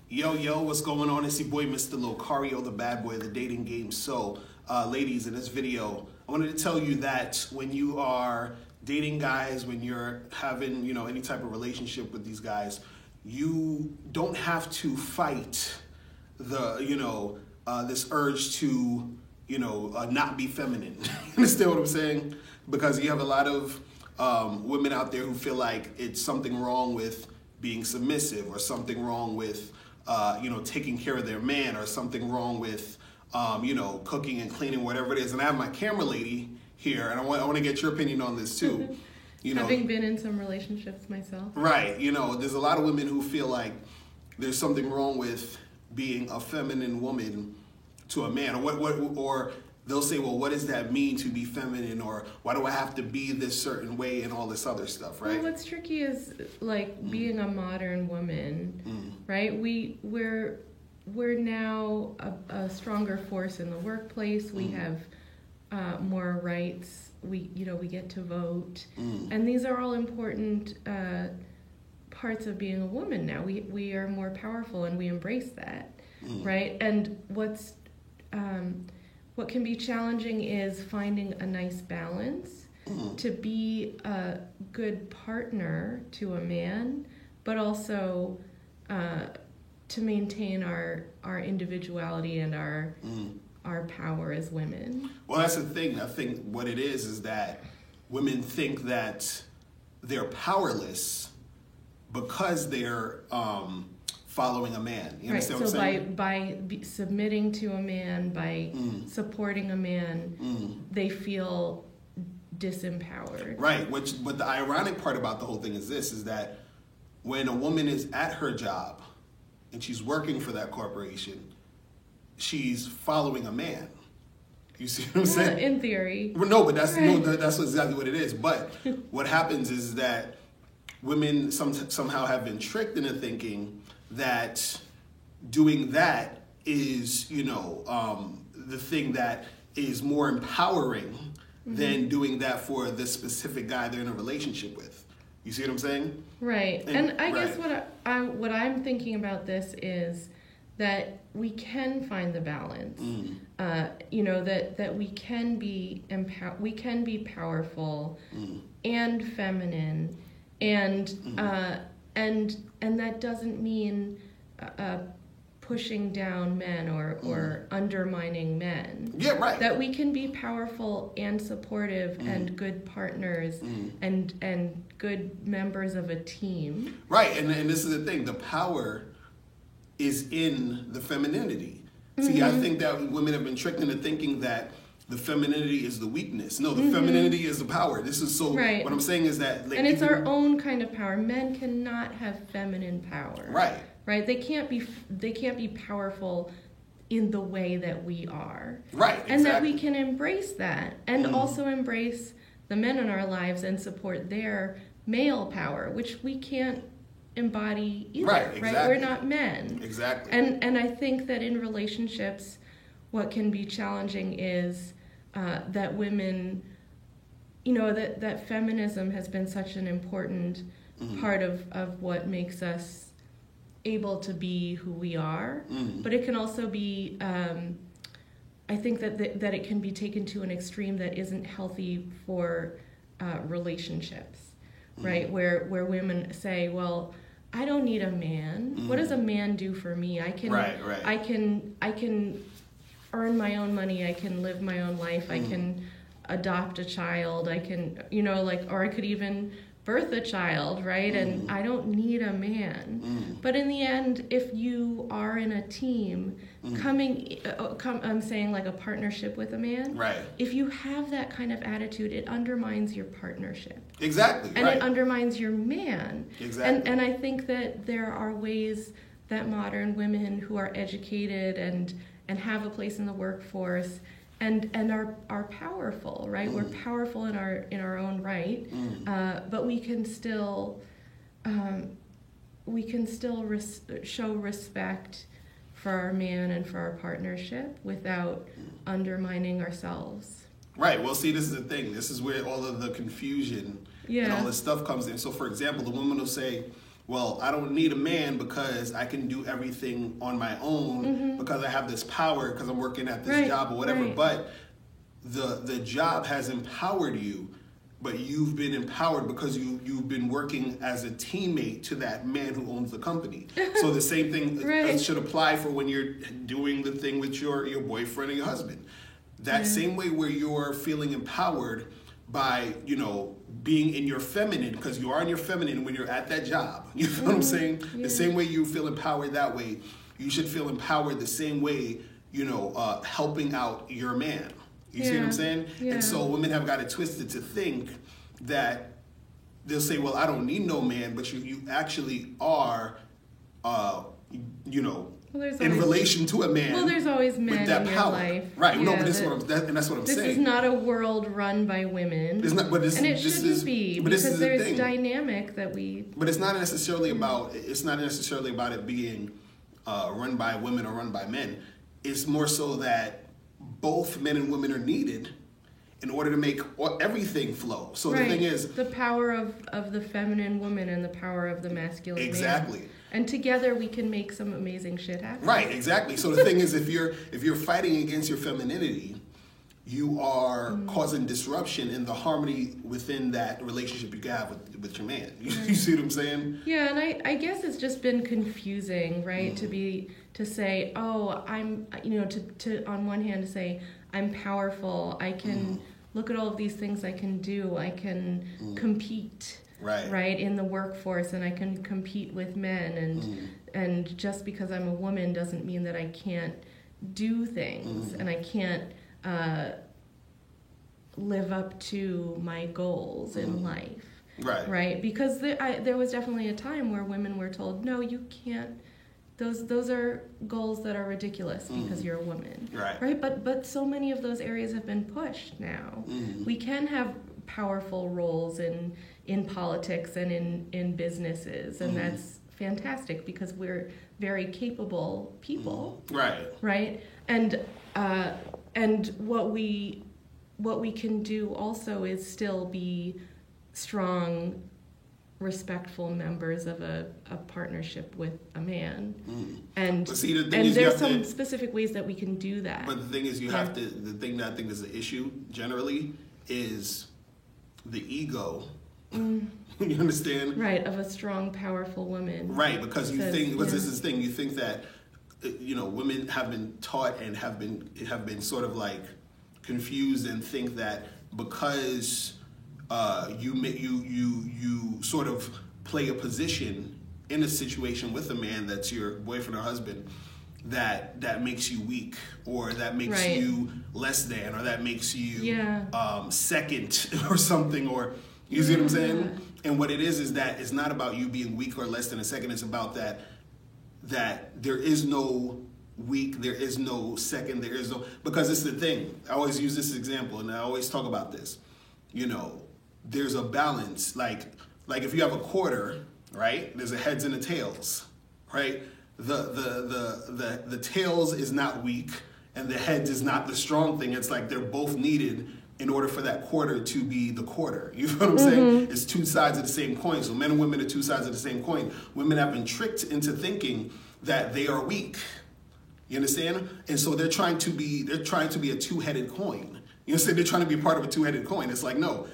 Yo, what's going on? It's your boy, Mr. Locario, the bad boy of the dating game. So, ladies, in this video, I wanted to tell you that when you are dating guys, when you're having, any type of relationship with these guys, you don't have to fight the, this urge to, not be feminine. You understand what I'm saying? Because you have a lot of women out there who feel like it's something wrong with being submissive, or something wrong with taking care of their man, or something wrong with cooking and cleaning, whatever it is. And I have my camera lady here, and I want to get your opinion on this too. Having been in some relationships myself. Right. There's a lot of women who feel like there's something wrong with being a feminine woman to a man, or they'll say, well, what does that mean to be feminine, or why do I have to be this certain way, and all this other stuff, right? Well, what's tricky is being a modern woman, right? We're now a stronger force in the workplace. We have more rights. We get to vote, and these are all important parts of being a woman now. We are more powerful, and we embrace that, right? And what can be challenging is finding a nice balance to be a good partner to a man, but also to maintain our individuality and our power as women. Well, that's the thing. I think what it is that women think that they're powerless because they're following a man. You understand what I'm saying? By submitting to a man, by supporting a man, they feel disempowered. Right. But the ironic part about the whole thing is this: is that when a woman is at her job and she's working for that corporation, she's following a man. You see what I'm saying? In theory. Well, no, but that's exactly what it is. But what happens is that women somehow have been tricked into thinking that doing that is, the thing that is more empowering than doing that for the specific guy they're in a relationship with. You see what I'm saying? Right. And I guess what I'm thinking about this is that we can find the balance. That we can be powerful and feminine, and that doesn't mean pushing down men or undermining men. Yeah, right. That we can be powerful and supportive and good partners and good members of a team. Right, and this is the thing. The power is in the femininity. See, I think that women have been tricked into thinking that the femininity is the weakness. No, the femininity is the power. This is so. Right. What I'm saying is that, and it's our own kind of power. Men cannot have feminine power. Right. Right. They can't be powerful in the way that we are. Right. And exactly. That we can embrace that, and also embrace the men in our lives and support their male power, which we can't embody either. Right. Exactly. Right. We're not men. Exactly. And I think that in relationships, what can be challenging is that women, that feminism has been such an important part of what makes us able to be who we are. But it can also be, I think that it can be taken to an extreme that isn't healthy for relationships, right? Where women say, well, I don't need a man. What does a man do for me? I can I can earn my own money. I can live my own life. I can adopt a child. I can, or I could even birth a child, right? And I don't need a man. But in the end, if you are in a team, I'm saying like a partnership with a man. Right. If you have that kind of attitude, it undermines your partnership. Exactly. And it undermines your man. Exactly. And I think that there are ways that modern women who are educated and have a place in the workforce and are powerful, right? We're powerful in our own right, but we can still show respect for our man and for our partnership without undermining ourselves. Right. Well, see, this is the thing. This is where all of the confusion and all this stuff comes in. So, for example, the woman will say, well, I don't need a man because I can do everything on my own because I have this power because I'm working at this job or whatever. But the job has empowered you, but you've been empowered because you've been working as a teammate to that man who owns the company. So the same thing should apply for when you're doing the thing with your boyfriend or your husband. That same way where you're feeling empowered by, being in your feminine, because you are in your feminine when you're at that job. You know what I'm saying? Yeah. The same way you feel empowered that way, you should feel empowered the same way, helping out your man. You see what I'm saying? Yeah. And so women have got it twisted to think that they'll say, well, I don't need no man, but you actually are, in relation to a man. Well, there's always men with that in your power. Life. Right. No, but that's what I'm saying. This is not a world run by women. It's not, but it shouldn't be, because there's dynamic that we... But it's not necessarily about it being run by women or run by men. It's more so that both men and women are needed in order to make everything flow. So the thing is... the power of the feminine woman and the power of the masculine exactly. man. And together we can make some amazing shit happen. Right, exactly. So the thing is, if you're fighting against your femininity, you are causing disruption in the harmony within that relationship you have with your man. You see what I'm saying? Yeah, and I guess it's just been confusing, right? To say, oh, I'm, to on one hand to say I'm powerful, I can look at all of these things I can do, I can compete. Right, in the workforce, and I can compete with men, and just because I'm a woman doesn't mean that I can't do things, and I can't live up to my goals in life. Right, because there was definitely a time where women were told, no, you can't. Those are goals that are ridiculous because you're a woman. Right, but so many of those areas have been pushed now. We can have powerful roles in politics and in businesses, and that's fantastic because we're very capable people. Right, and what we can do also is still be strong, respectful members of a partnership with a man. And there's some specific ways that we can do that. But the thing is, the thing that I think is the issue generally is the ego. You understand? Right, of a strong, powerful woman. Right, because you think, this is the thing, you think that, women have been taught and have been sort of like confused and think that because you sort of play a position in a situation with a man that's your boyfriend or husband, that makes you weak, or that makes you less than, or that makes you second or something, or you see what I'm saying? And what it is that it's not about you being weak or less than a second. It's about that there is no weak, there is no second, there is no, because it's the thing. I always use this example, and I always talk about this. There's a balance. Like if you have a quarter, right? There's a heads and a tails, right? The tails is not weak, and the heads is not the strong thing. It's like they're both needed in order for that quarter to be the quarter. You know what I'm saying? It's two sides of the same coin. So men and women are two sides of the same coin. Women have been tricked into thinking that they are weak. You understand? And so they're trying to be a two-headed coin. You understand? They're trying to be part of a two-headed coin. It's like, no,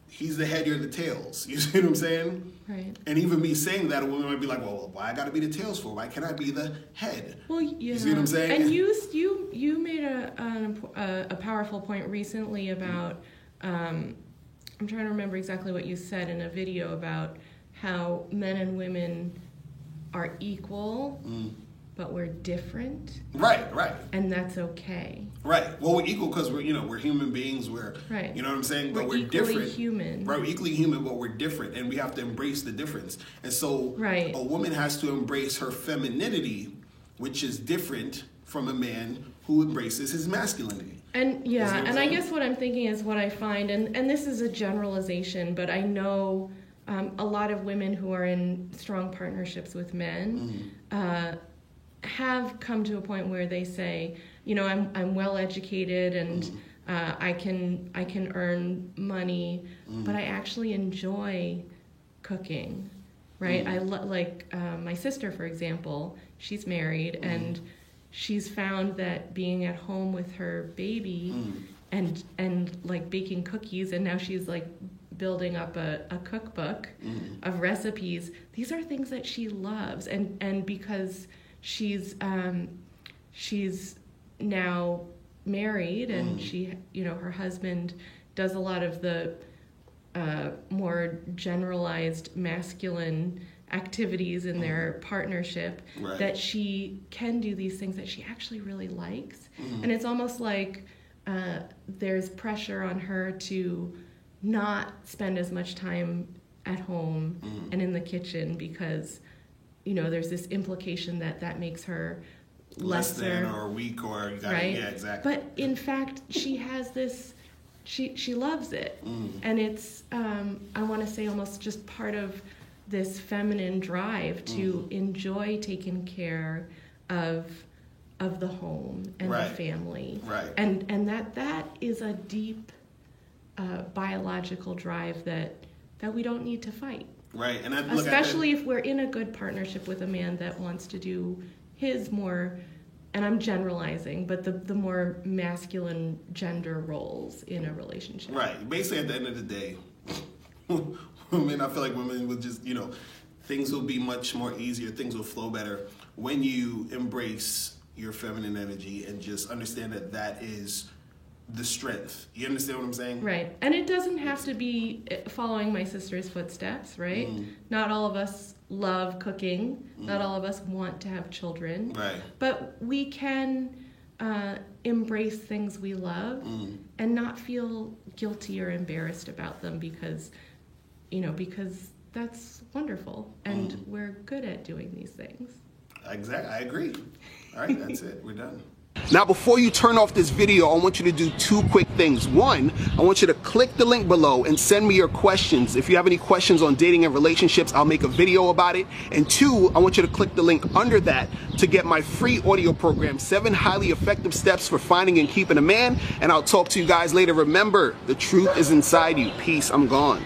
he's the head, you're the tails. You see what I'm saying? Right. And even me saying that, a woman might be like, well, why I gotta be the tails for? Why can't I be the head? Well, yeah. You see what I'm saying? And you made a powerful point recently about, I'm trying to remember exactly what you said in a video about how men and women are equal, but we're different. Right. And that's okay. Right. Well, we're equal because we're human beings. We're, you know what I'm saying? But we're different. Human. Right. We're equally human, but we're different, and we have to embrace the difference. And so a woman has to embrace her femininity, which is different from a man who embraces his masculinity. And I guess what I'm thinking is what I find, and this is a generalization, but I know a lot of women who are in strong partnerships with men have come to a point where they say, I'm well educated and I can earn money, but I actually enjoy cooking, right? Like my sister, for example, she's married and she's found that being at home with her baby and like baking cookies, and now she's like building up a cookbook of recipes. These are things that she loves, and because she's now married and she, you know, her husband does a lot of the more generalized masculine activities in their partnership, that she can do these things that she actually really likes. And it's almost like there's pressure on her to not spend as much time at home and in the kitchen because, you know, there's this implication that makes her less than or weak or right? Yeah, exactly. But in fact, she has this. She loves it, and it's I want to say almost just part of this feminine drive to enjoy taking care of the home and the family, and that is a deep biological drive that we don't need to fight, right? And especially if we're in a good partnership with a man that wants to do his more, and I'm generalizing, but the more masculine gender roles in a relationship. Right. Basically, at the end of the day, women, I feel like women will just, you know, things will be much more easier, things will flow better when you embrace your feminine energy and just understand that is the strength. You understand what I'm saying? Right. And it doesn't have to be following my sister's footsteps, right? Not all of us love cooking. Not all of us want to have children. Right. But we can embrace things we love and not feel guilty or embarrassed about them because that's wonderful and we're good at doing these things. Exactly. I agree. All right, that's it. We're done. Now, before you turn off this video, I want you to do two quick things. One, I want you to click the link below and send me your questions. If you have any questions on dating and relationships, I'll make a video about it. And two, I want you to click the link under that to get my free audio program, 7 highly effective steps for finding and keeping a man. And I'll talk to you guys later. Remember, the truth is inside you. Peace. I'm gone.